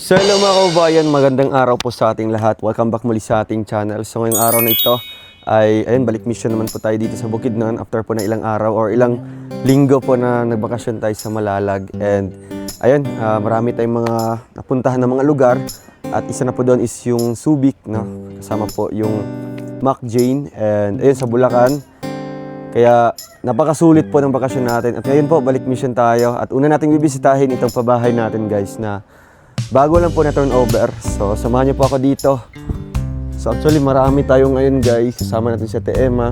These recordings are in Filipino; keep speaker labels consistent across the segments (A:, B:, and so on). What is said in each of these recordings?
A: So hello mga kababayan, magandang araw po sa ating lahat. Welcome back muli sa ating channel. So ngayong araw na ito ay, balik mission naman po tayo dito sa Bukidnon after po na ilang araw or ilang linggo po na nagbakasyon tayo sa Malalag. And ayun, marami tayong mga napuntahan na mga lugar at isa na po doon is yung Subic, no? Kasama po yung Mac Jane and ayun sa Bulacan. Kaya napakasulit po ng bakasyon natin. At ngayon po, balik mission tayo. At una nating bibisitahin itong pabahay natin guys na bago lang po na turnover. So, samahan niyo po ako dito. So, actually, marami tayo ngayon guys. Kasama natin si Ate Emma.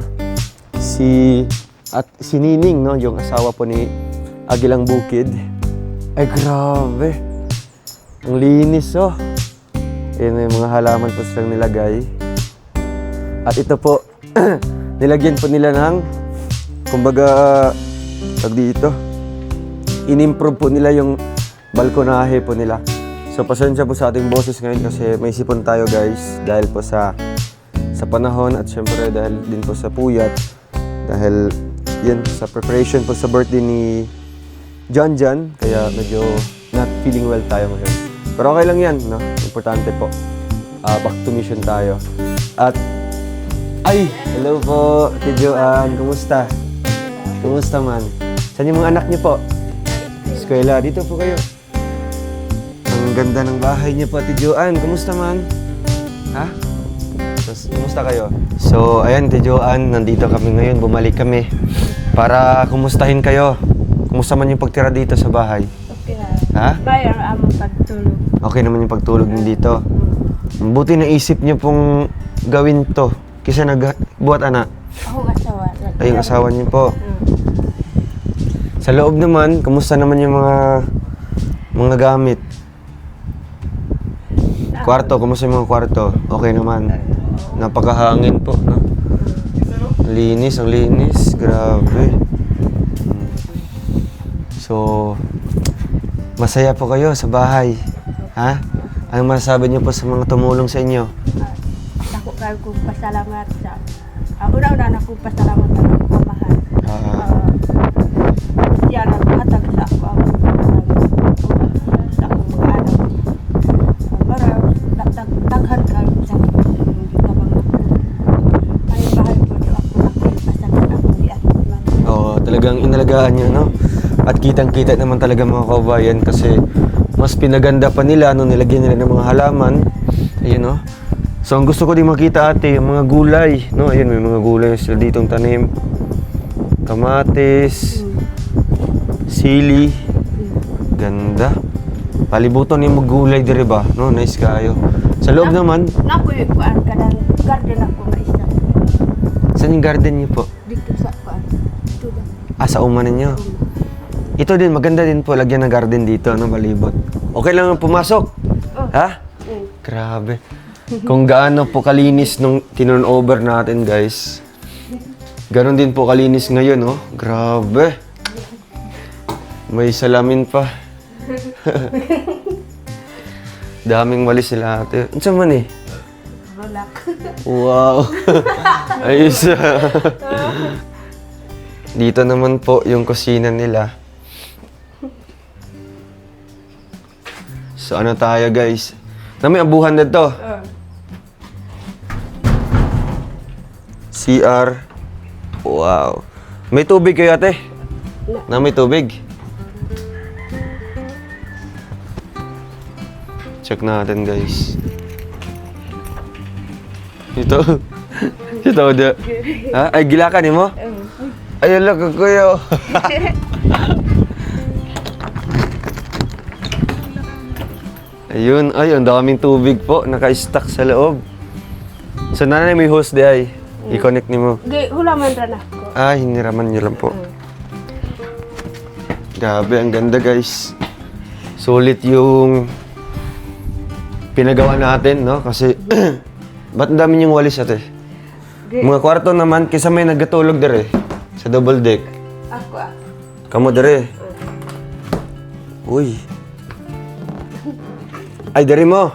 A: Si Nining, no? Yung asawa po ni Agilang Bukid. Ay, grabe. Ang linis, oh. Ayan, yung mga halaman po silang nilagay. At ito po, nilagyan po nila ng, kumbaga, tag dito, in-improve po nila yung balkonahe po nila. So, pasensya po sa ating boses ngayon kasi may sipon tayo guys dahil po sa panahon at syempre dahil din po sa puyat. Dahil yan, sa preparation po sa birthday ni John John, kaya medyo not feeling well tayo ngayon. Pero okay lang yan, no? Importante po. Back to mission tayo. At, hello po, Ate Joanne, kumusta? Kumusta man? Saan yung mga anak niyo po? Eskwela, dito po kayo. Ang ganda ng bahay niyo po, Ate Joanne. Kumusta man? Ha? Kumusta kayo? So, ayan, Ate Joanne, nandito kami ngayon. Bumalik kami para kumustahin kayo. Kumusta man yung pagtira dito sa bahay?
B: Okay na.
A: Ha?
B: Bayang among pagtulog.
A: Okay naman yung pagtulog niyo dito. Buti naisip niyo pong gawin to. Kasi nagbuhat anak.
B: Ako asawa.
A: Ay, yung asawa niyo po. Sa loob naman, kumusta naman yung mga gamit? Kwarto, kumusta yung mga kwarto? Okay naman. Napakahangin po, no? Linis, ang linis. Grabe. So, masaya po kayo sa bahay. Ha? Anong masasabi niyo po sa mga tumulong sa inyo?
B: Ako kayo kong pasalamat sa... Una-una na kong pasalamat sa mga pamahal. Yan ang hatag sa ako ang sa akong mga anak. Daghan kayo sa gitabang ako. Ang bahay ko niyo ako pasalamat ako di at
A: Oo, talagang inalagaan niyo, no? At kitang-kita naman talaga mga kabayan kasi mas pinaganda pa nila nung nilagyan nila ng mga halaman. Ayun, no? So, ang gusto ko din makita ate, yung mga gulay, no? Ayun, may mga gulay sila ditong tanim. Kamatis, sili, ganda. Palibutan yung mga gulay dire ba? No, nice kayo. Sa loob naman,
B: Nakuy ko ang kanang garden ako na isa.
A: saan yung garden niyo po?
B: Dito sa kuan. Dito ba?
A: Sa uma ninyo. Ito din, maganda din po, lagyan ng garden dito, no, balibot. Okay lang pumasok?
B: Oh.
A: Ha? Grabe. Kung gaano po kalinis nung tinurnover natin, guys. Ganon din po kalinis ngayon, oh. Grabe. May salamin pa. Daming walis nila ate. Ano man eh?
B: Rolak.
A: Wow. Ayos. Dito naman po yung kusina nila. So ano tayo guys? May abuhan na to. CR. Wow. May tubig kayo ate? May tubig? Check natin guys. Ito. Ito udah. Ha? Ay gilakan mo? Ay ala ka kuya. Ayun, ay, ang daming tubig po, naka-stack sa loob. So, nanay may hose di ay, i-connect ni mo.
B: Hulaman rin ako.
A: Hiniraman niyo lang po. Grabe, ang ganda guys. Sulit yung pinagawa natin, no? Kasi, ba't ang dami niyong walis ate? Mga kwarto naman, kisa may nagkatulog dire, sa double deck.
B: Ako
A: Kamu dire. Uy. Ay, dari mo.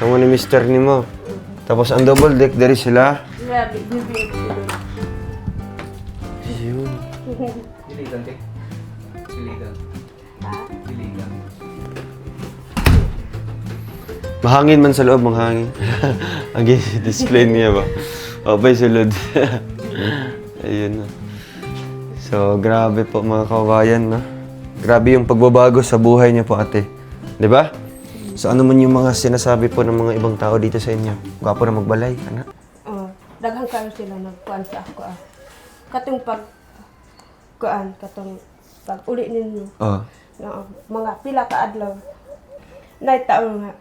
A: Kamu ni mister ni mo. Tapos ang double deck, dari sila.
B: Grabe, bibig sila.
A: Yun.
C: Diligan, te. Diligan.
B: Ha?
C: Diligan.
A: Mahangin man sa loob, mahangin. Ang display niya ba? Opay sulod. Ayun na. So, grabe po mga kabayan, no? Grabe yung pagbabago sa buhay niya po, ate. 'Di ba? So, ano man yung mga sinasabi po ng mga ibang tao dito sa inyo? Gwapo na magbalay, ana?
B: Daghang kayo sila nagkuan sa ako katong katong pag uli ninyo
A: Oh.
B: na mga pila ka adlaw nay taon nga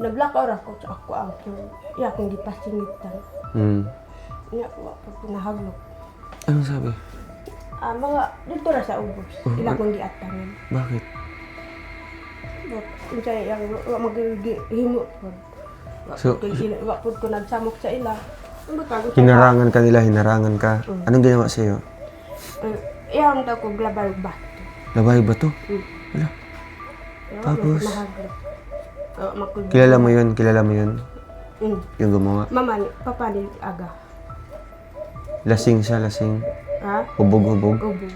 B: naglakaw ra ko sa ako iya kong gipasingitan iya ko pinahaglok.
A: Anong sabi?
B: Mga dito ra sa ubos ila kong giatangan.
A: Bakit?
B: Unsay yang magihimo ko.
A: So,
B: Wa pud ko nagsamok sa ila.
A: hinarangan ka nila, hinarangan ka. Anong ginawa sa'yo?
B: Iyang daw ko glabal ba.
A: Labay ba to? Wala. Tapos? Kilala mo yun? Kilala mo yun? Yung gumawa?
B: Mama ni, papa ni aga.
A: Lasing siya, lasing.
B: Ha?
A: Hubog-hubog.
B: Ubo.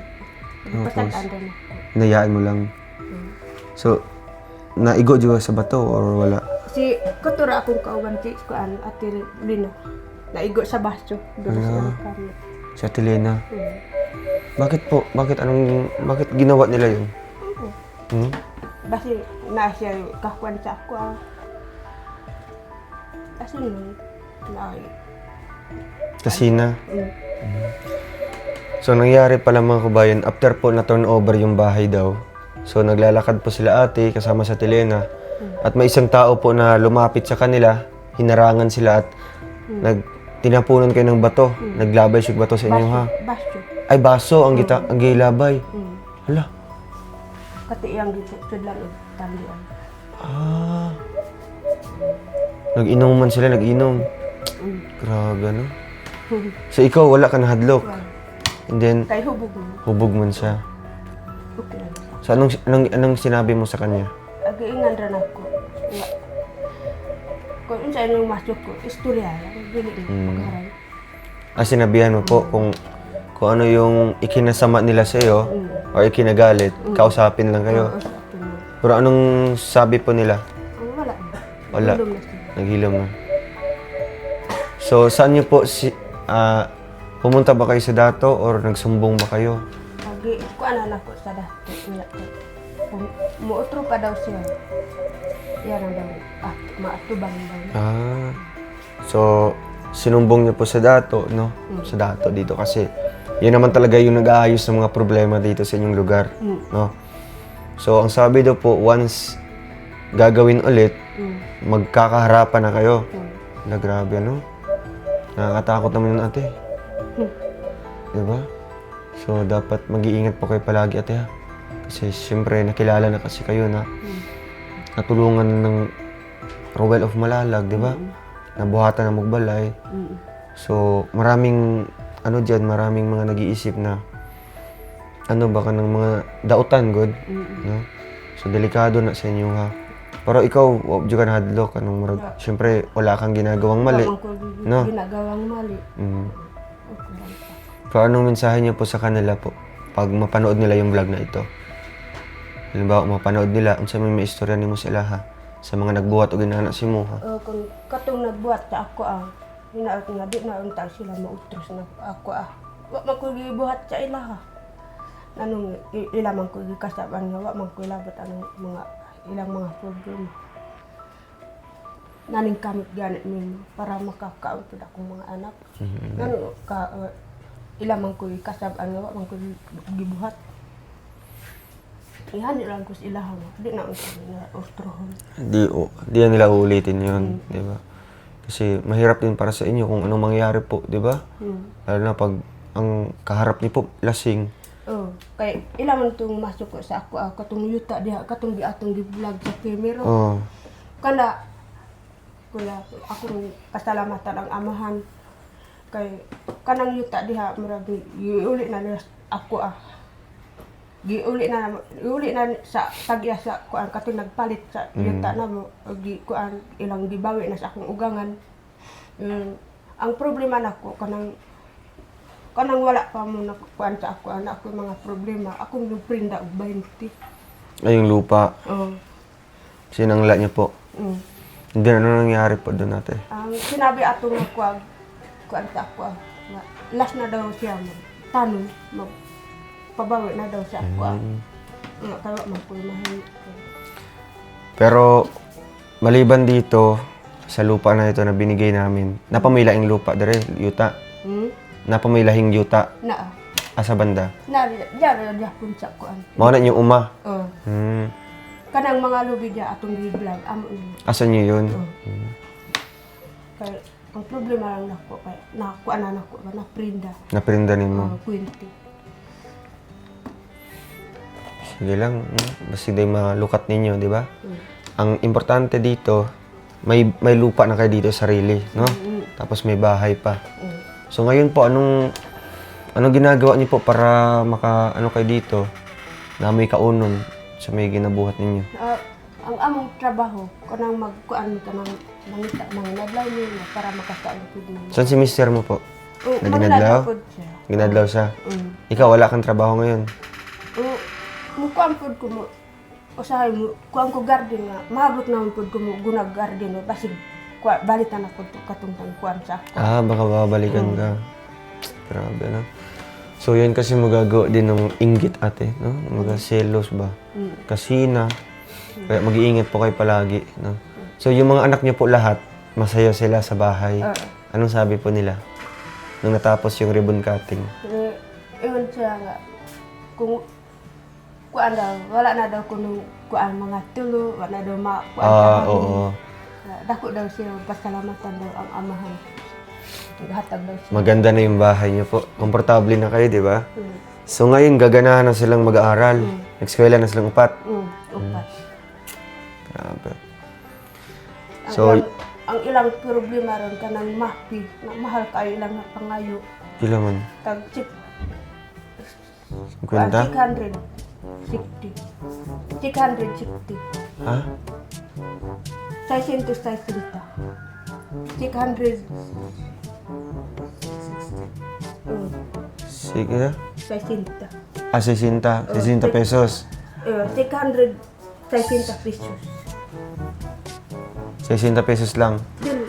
A: Tapos?
B: Pasag ando na.
A: Hinayaan mo lang. So, naigo juga sa bato or wala?
B: Si kutura akong kauban si kuan Ate Lina. Naigo sa baso. Doon sa kami.
A: Si Ate Lena. Bakit po? Bakit ginawa nila yun?
B: Basi na siya kakuan sa ako. Kasi nun,
A: Kasina. So, nangyari pala mga kabayan, after po na turn over yung bahay daw, so naglalakad po sila ate kasama sa Tilena at may isang tao po na lumapit sa kanila, hinarangan sila at tinapunan kayo ng bato, naglabay siya bato sa inyo ha.
B: Baso.
A: Ay baso ang gilabay. Hala.
B: Kati iyang dito sudlan og talian.
A: Nag-inom sila, nag-inom. Grabe no. So ikaw wala ka nahadlok. And then
B: Kay hubog mo.
A: hubog man siya.
B: Okay lang.
A: So anong sinabi mo sa kanya?
B: Agi-ingan rin ako. Kung unsa yung masok ko, istorya lang. Dili mo pagharay.
A: Sinabihan mo po kung ano yung ikinasama nila sa iyo or ikinagalit, kausapin lang kayo.
B: Usapin mo.
A: Pero anong sabi po nila?
B: Wala.
A: Wala.
B: Hulog na siya.
A: Naghilom na. So saan niyo po pumunta ba kayo sa dato or nagsumbong ba kayo?
B: Agi, kuanan ako sa dato. Muutro pa daw siya. Yan ang daw. Maatubang daw.
A: So sinumbong niyo po sa dato, no? Sa dato dito kasi yun naman talaga yung nag-aayos ng mga problema dito sa inyong lugar, no? So ang sabi daw po, once gagawin ulit, magkakaharapan na kayo. Na grabe, ano? Nakakatakot naman yun, ate. Diba? So, dapat mag-iingat po kayo palagi, ate, ha? Kasi, siyempre, nakilala na kasi kayo na natulungan ng Rowell of Malalag, diba? Nabuhatan ng Magbalay. So, maraming, maraming mga nag-iisip na baka ng mga dautan, God, no? So, delikado na sa inyo, ha? Pero ikaw, huwag ka na hadlok. Siyempre, wala kang ginagawang mali. No?
B: Ginagawang mali.
A: Pero anong mensahe niyo po sa kanila po? Pag mapanood nila yung vlog na ito. Halimbawa, mapanood nila, unsa may istorya nimo sila ha? Sa mga nagbuhat o ginana si mo ha?
B: Kung katong nagbuhat sa ako hinaot nga di na unta sila mautros na ako Wa man ko gibuhat sa ila ha. Anong ila man ko gikasaban nga wa man ko labot anong mga ilang mga problema. Naning kamit ganit nimo para makakaon pud akong mga anak. Ngano ilang man ko kasab-an nga wa man ko gibuhat. Ihan lang ko sila ha. Di na unsa na ostrohon.
A: Di nila uulitin yun, di ba? Kasi mahirap din para sa inyo kung anong mangyari po, di ba? Lalo na pag ang kaharap niyo po lasing.
B: Kay ilang man itong masuk ko sa ako, katong yuta diha, katong giatong gi-vlog sa camera. Kana, akong pasalamatan ang amahan. Kay kanang yuta diha, marami, giuli na nila ako Giuli na sa tagya sa kuan, katong nagpalit sa yuta na mo, ilang gibawi na sa akong ugangan. Ang problema nako kanang wala pa mo na kuan sa ako mga problema. Akong nagprinda og 20.
A: Ay, yung lupa. Sinangla niyo po.
B: Mm.
A: Hindi ano nangyari po doon ate?
B: Ang sinabi ato nga kuan sa ako nga last na daw siya tanong magpabawi na daw siya ako. Nga kayo man po mahin.
A: Pero maliban dito sa lupa na ito na binigay namin, napamilaing lupa dire, yuta. Napamilahing yuta
B: Na
A: asa banda.
B: na diya pun sa kuan.
A: Mao na yung uma.
B: Oh.
A: Hmm.
B: Kanang mga lubi diya atong giblang amo ni.
A: Asa niyo yun?
B: Kay ang problema lang nako kay nakuan na nako na prinda.
A: Naprinda nimo.
B: Kwinti.
A: Sige lang, basta day malukat ninyo, di ba? Ang importante dito, may lupa na kayo dito sarili, no? Tapos may bahay pa. So ngayon po, anong ginagawa niyo po para ano kayo dito na may kaunon sa may ginabuhat ninyo?
B: Ang among trabaho kanang magkuan kanang mangita mga nadlaw nila para makakaon pud mo.
A: Saan si mister mo po?
B: Oh,
A: Naginadlaw?
B: pud siya.
A: Ginadlaw siya.
B: Mm.
A: Ikaw, wala kang trabaho ngayon.
B: Oh, mukuan pud ko mo. Usahay mo kuan ko garden nga mahabot naman pud ko mo gunag garden o basig balitan ako katungtang kuan sa ako.
A: Baka babalikan ka. Grabe, no? So, yun kasi magagawa din ng inggit ate, no? Magaselos ba? Kasina. Kaya mag-iingat po kayo palagi, no? So, yung mga anak niyo po lahat, masaya sila sa bahay. Anong sabi po nila? Nung natapos yung ribbon cutting.
B: Ewan siya nga kung kuan daw wala na daw kuno kuan mga tulo wala na daw kuan
A: Oo.
B: dako daw siya pasalamatan daw ang amahan. Hatag daw siya.
A: Maganda na yung bahay niyo po. Komportable na kayo, di ba? So, ngayon, gaganahan na silang mag-aaral. Nag-eskwela na silang upat.
B: Upat.
A: Grabe.
B: Ang
A: So,
B: ang ilang problema ron kanang mahpi na mahal kayo ilang na pangayo
A: ilan man?
B: tag chip
A: 50?
B: 660 660
A: Ha?
B: 660 600
A: Sige na.
B: 60
A: 60 pesos.
B: 660 pesos
A: 60 pesos lang.
B: Dili.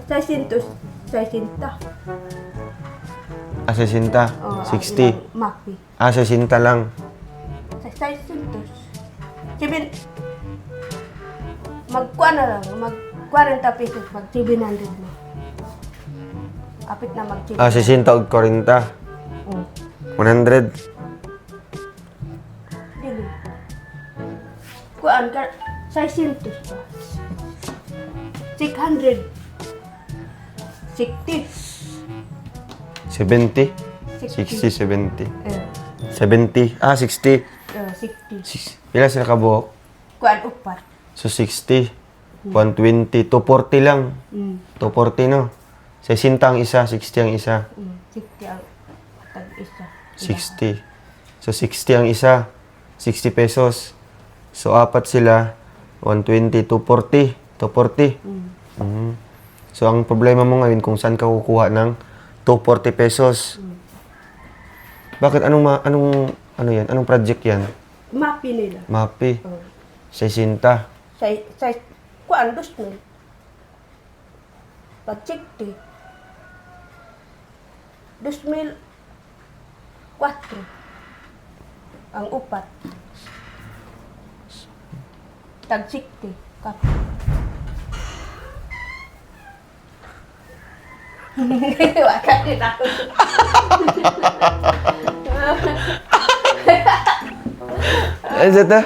B: 660
A: 60. 60.
B: Mahpi
A: 60 lang.
B: 600 Sibin magkuan na lang mag 40 pesos mag 700 na apit na mag
A: 60 og 40. 100.
B: Dili. Kuan ka 600 pa. 600. 60.
A: 70. 60, 70.
B: Eh,
A: 70. 60.
B: 60.
A: Pila sila kabuok?
B: Kuan upat.
A: So 60. 120. 240 lang. 240 no? 60 ang isa, 60 ang isa.
B: 60 ang tag isa.
A: 60. So 60 ang isa. 60 pesos. So apat sila. 120, 240. 240. So ang problema mo ngayon kung saan ka kukuha ng 240 pesos. Bakit? Anong yan? Anong project yan?
B: Mapi nila.
A: Mapi.
B: Oh.
A: 60.
B: Sa kuan dos mo. Pag 60. 2004. Ang upat. Tag 60. Kap. Wala din ako.
A: Ano ito?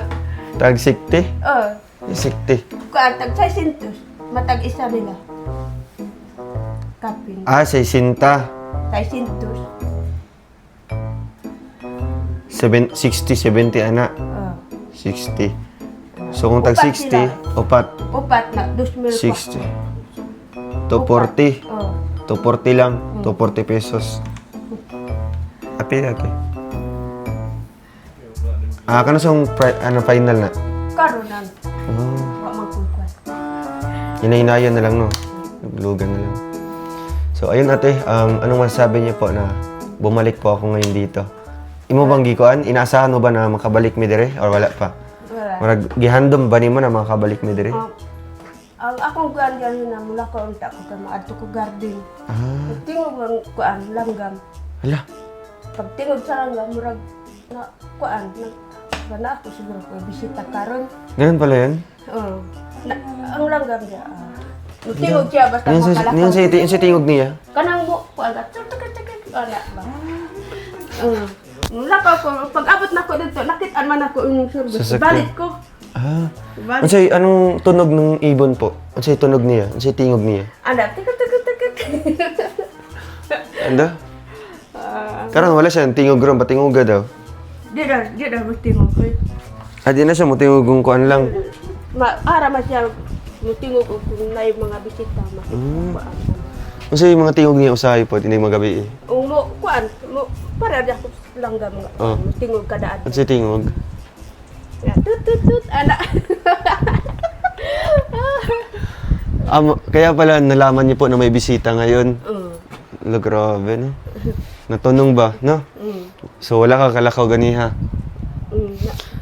A: Tag 60?
B: Oh,
A: 60.
B: kuan tag 600. Matag isa nila. Kapin.
A: 60.
B: 600.
A: 60, 70 anak.
B: Oh.
A: 60. So kung tag
B: Upat
A: 60,
B: sila.
A: upat.
B: Upat na 2004.
A: 60. 240.
B: Oh.
A: 240 lang. 240 pesos. Api natin. Kano sa final na?
B: Karonan.
A: Oh.
B: Wa magkukuan.
A: Hinahinayan na lang, no? Naglugan na lang. So, ayun ate, anong masasabi niyo po na bumalik po ako ngayon dito? Imo bang gikuan? Inaasahan mo ba na makabalik mi dire or wala pa?
B: Wala
A: Murag gihandom ba nimo na makabalik mi diri?
B: Ang akong kuan dyan na mula ko unta ko kay maadto ko garden.
A: Ah,
B: Tingog ang kuan langgam.
A: hala.
B: Pag tingog sa langgam murag na kuan na ako siguro ko bisita karon.
A: Ganun pala yan?
B: Oo. Ang langgam niya. Tingog siya basta makalakaw.
A: Yung sa tingog niya?
B: Kanang mo kuan ka ana ba. Lakaw ko pag abot na ko dito nakit-an man ako yung service.
A: Sasakyan.
B: Balik ko.
A: Ah.
B: Balik.
A: Unsay anong tunog ng ibon po? Unsay tunog niya? Unsay tingog niya?
B: Ana tikit.
A: Anda? Karon wala siya tingog ron, patingoga daw.
B: Di dah mo tingog ko.
A: Di na siya mo tingog kuan lang.
B: Ara man siya mutingog og kung naay mga bisita ma. Kuan.
A: Unsay mga tingog niya usahay po tinig magabi eh.
B: Mo kuan mo para dia ko langgam nga.
A: Oh.
B: Mutingog kadaan.
A: Unsay tingog?
B: Ya tut ana.
A: Kaya pala nalaman niyo po na may bisita ngayon. Lo, grabe, no? Natunong ba, no? So, wala ka kalakaw ganiha.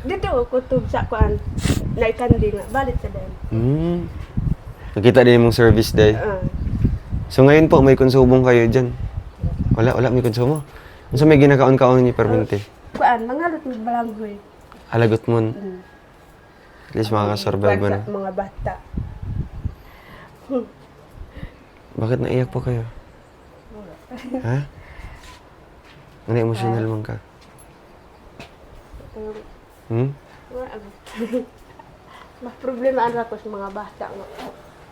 B: Dito ko tub sa kuan. Naikandi nga balik sa den.
A: Nakita din mong service day. So, ngayon po, may konsumong kayo dyan. Wala may konsumo. So, may ginakaon-kaon ni Permente.
B: Kuan mangalot mo balanggoy.
A: Halagot mo. At least makakasurvive mo
B: Kuan
A: na.
B: sa mga bata.
A: Bakit naiyak po kayo? Ha? Ano emotional man ka?
B: Mas problema ana ko sa mga bata nga.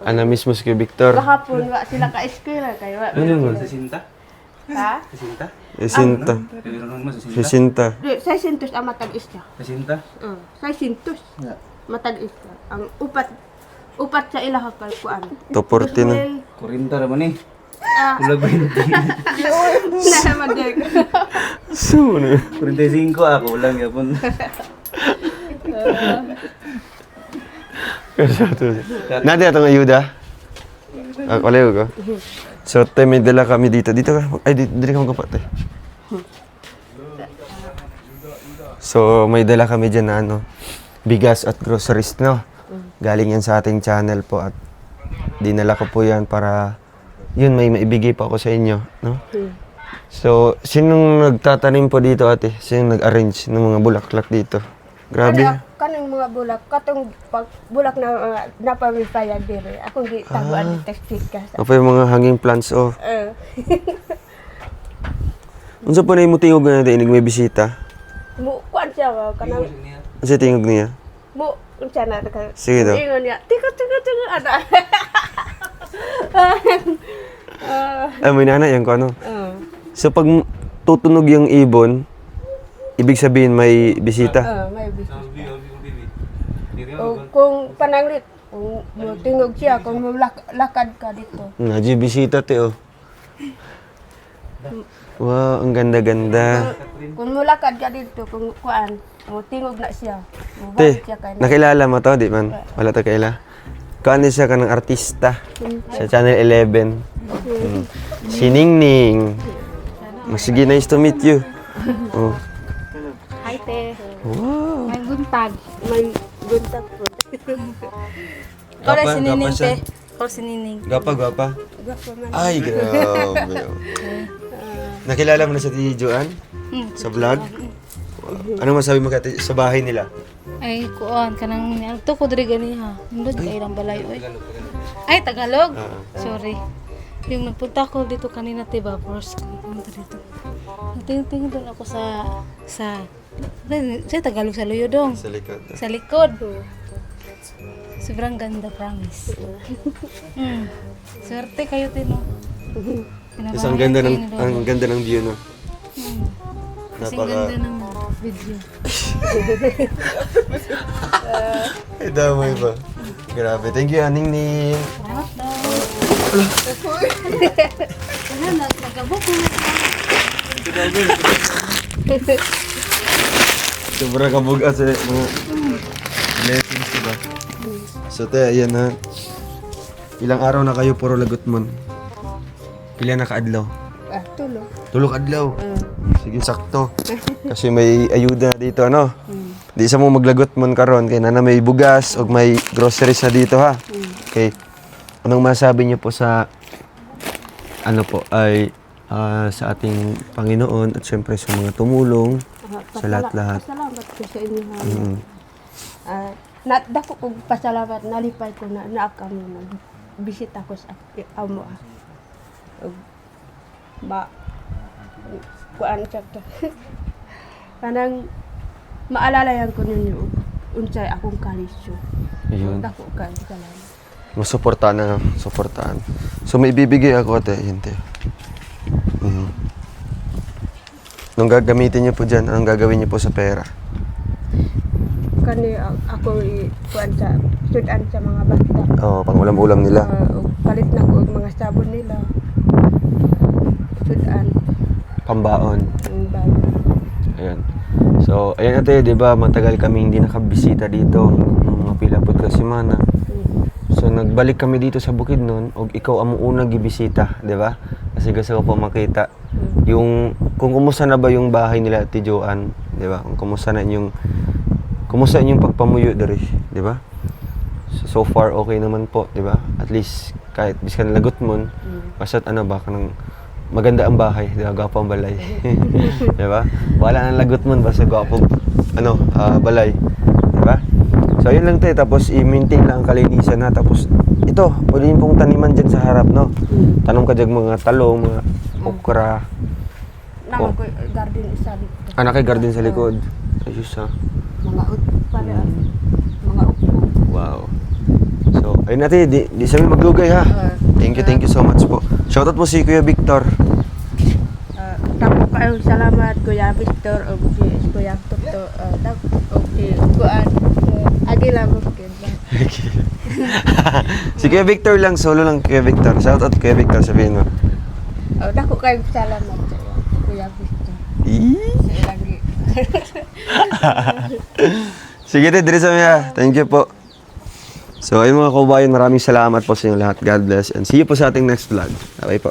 A: Ana mismo si Victor.
B: Kahapon wa sila ka eskwela kay wa.
A: Ano mo?
C: Sa Sinta?
B: Ha?
C: Sa Sinta?
A: Jacinta.
C: Meron mo sa Sinta?
A: Jacinta.
B: Di 600 ang matag isda.
C: Sa Sinta?
B: 600 matag isda. Ang upat sa ilaha kay kuan.
A: 240 na.
C: 40 naman eh.
B: Ah,
C: Kulag 20.
B: na madag.
A: So, ano?
C: 45 ako lang yapon.
A: Nadi atong ayuda. Wala ko. So, te, may dala kami dito. Dito ka. Ay, dito ka magkapat eh. So, may dala kami dyan na ano, bigas at groceries, no? Galing yan sa ating channel po at dinala ko po yan para yun, may maibigay pa ako sa inyo, no? So, sinong nagtatanim po dito, ate? Sinong nag-arrange ng mga bulaklak dito? Grabe.
B: Kanang mga bulak katong pag bulak na napamipaya dire. Ako gi taguan ni testika sa.
A: Apa yung mga hanging plants, oh.
B: Eh.
A: Unsa po na yung tingog na natin, may bisita?
B: Mo kuan siya wa kanang
A: Unsa tingog niya?
B: mo unsa na ka.
A: Sige daw.
B: Ingon niya. Tika ana.
A: Ay, may nana yan ko ano.
B: Oh.
A: So, pag tutunog yung ibon, ibig sabihin may bisita.
B: May bisita. O kung pananglit, kung mo tingog siya, kung mo lakad ka dito.
A: Nadyo bisita, te, oh. Wow, ang ganda-ganda.
B: Kung mo lakad ka dito, kung kuan, mo tingog na siya. Mo
A: Te,
B: balik siya kay.
A: nakilala mo to, di man? Wala to kaila. Kaano siya ka ng artista sa Channel 11. Si Ningning. Sige, nice to meet you. Oh.
D: Hi, te.
A: Wow.
D: May buntag.
B: May buntag po.
D: Kore si Nining, te. Kore si Nining.
A: Gapa, gapa.
B: Gwapo man.
A: Ay, grabe. Nakilala mo na sa Titi Joan? Sa vlog? Ano masabi mo kati sa bahay nila?
D: Ay, kuan. Kanang alto ko diri ganiha. Hindot kay ilang balay, oy. Ay, Tagalog. Sorry. Yung nagpunta ko dito kanina, te, Babors. Punta dito. Tingin doon ako sa Tagalog sa Luyodong.
A: Sa likod.
D: Sa likod. Sobrang ganda, promise. Swerte kayo, te, no?
A: Tapos ang ganda ng view, no?
D: Kasing ganda ng video.
A: Ay, damay ba? Grabe. Thank you, Aning Ning.
D: Salamat daw. Wala, nagabok mo.
A: Sobrang kabugas eh. Mga blessings, diba? So, te, ayan na. Ilang araw na kayo puro lagot mon. Pila na kaadlaw?
B: Tulo.
A: Tulog adlaw. Sige, sakto. Kasi may ayuda dito, ano? Di isa mo maglagot mon karon kay na may bugas o may groceries na dito ha. Okay. Anong masabi niyo po sa ano po ay sa ating Panginoon at syempre sa mga tumulong sa lahat-lahat.
B: Pasalamat ko sa inyo. Dako kong pasalamat, nalipay ko na naaka mo na bisita ko sa amo. Kuan siya to. Kanang maalalayan ko ninyo unsay akong kalisyo.
A: Ayun.
B: Dako kay salamat.
A: Masuportahan na, suportahan. So may ibibigay ako ate, yun te. Nung gagamitin niyo po dyan, anong gagawin niyo po sa pera?
B: Kani ako kuan sa sudan sa mga bata.
A: Oo, pang ulam-ulam nila.
B: Palit na ko og mga sabon nila. Sudan
A: Pambaon.
B: ang bago.
A: Ayan. So, ayan ate, di ba, matagal kami hindi nakabisita dito. Nung mga pila po kasi mana. So, nagbalik kami dito sa Bukidnon, og ikaw ang unang gibisita, di ba? Kasi gusto ko po makita yung, kung kumusta na ba yung bahay nila Ate Joanne, di ba? Kung kumusta inyong pagpamuyo diri, di ba? So far, okay naman po, di ba? At least, kahit biskan lagot mo, basta't ano ba, kanang maganda ang bahay, di ba? Gwapo ang balay. Di ba? Wala nang lagot mo, basta gwapo, balay. Di ba? So, yun lang tayo. Tapos, i-maintain lang ang kalinisan na. Tapos, ito, pwede yung pong taniman dyan sa harap, no? Tanong ka dyan mga talong, mga okra.
B: Naman ko garden isa dito.
A: Anak kay garden sa likod. Ayos, ha?
B: Mga pala mga upo.
A: Wow. So, ayun natin, di sa amin maglugay, ha? Thank you so much po. Shoutout po si Kuya Victor.
B: Tapo kayo salamat Kuya Victor o si Kuya Toto o si Kuan Agila Bukid.
A: Si Kuya Victor lang, solo lang Kuya Victor. Shoutout Kuya Victor, sabihin mo.
B: Dako kayo salamat sa Kuya Victor. Lagi.
A: Sige, dire sa mga. Thank you po. So, ayun mga kaubayan, maraming salamat po sa inyo lahat. God bless. And see you po sa ating next vlog. Okay po.